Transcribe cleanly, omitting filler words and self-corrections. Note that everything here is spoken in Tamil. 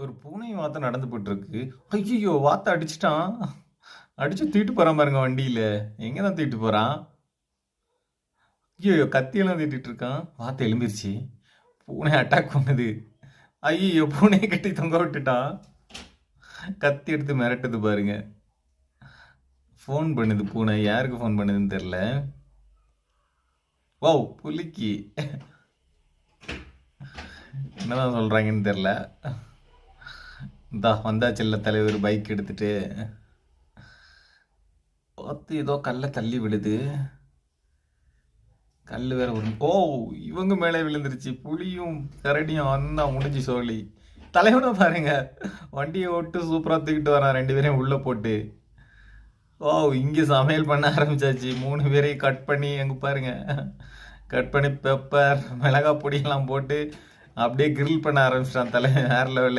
ஒரு பூனையும் வாத்த நடந்து போயிட்டு இருக்கு. ஐயோ, வாத்த அடிச்சிட்டான். அடிச்சு தூக்கிட்டு போறான் பாருங்க வண்டியில. எங்க தான் தூக்கிட்டு போறான்? ஐயோ, கத்தியெல்லாம் தீட்டிட்டு இருக்கான். வாத்த எலும்பிருச்சு. பூனை அட்டாக் பண்ணுது. ஐயோ, பூனையை கட்டி தொங்க விட்டுட்டான். கத்தி எடுத்து மிரட்டுது பாருங்க. ஃபோன் பண்ணுது பூனை. யாருக்கு ஃபோன் பண்ணுதுன்னு தெரியல. வாவ், புலிக்கு. என்னதான் சொல்றாங்கன்னு தெரியல. இந்தா வந்தாச்சுல்ல தலைவர் பைக் எடுத்துட்டு. பார்த்து ஏதோ கல்லை தள்ளி விடுது. கல் வேற ஒரு இவங்க மேலே விழுந்துருச்சு. புலியும் கரடியும் வந்தா முடிஞ்சு சோழி. தலைவனை பாருங்க, வண்டியை ஓட்டு சூப்பராக தூக்கிட்டு வரான். 2 பேரையும் உள்ள போட்டு. இங்கே சமையல் பண்ண ஆரம்பிச்சாச்சு. 3 பேரையும் கட் பண்ணி அங்கே பாருங்க, கட் பண்ணி பெப்பர் மிளகா பொடியெல்லாம் போட்டு அப்படியே கிரில் பண்ண ஆரம்பிச்சிட்டான். வேற லெவலில்.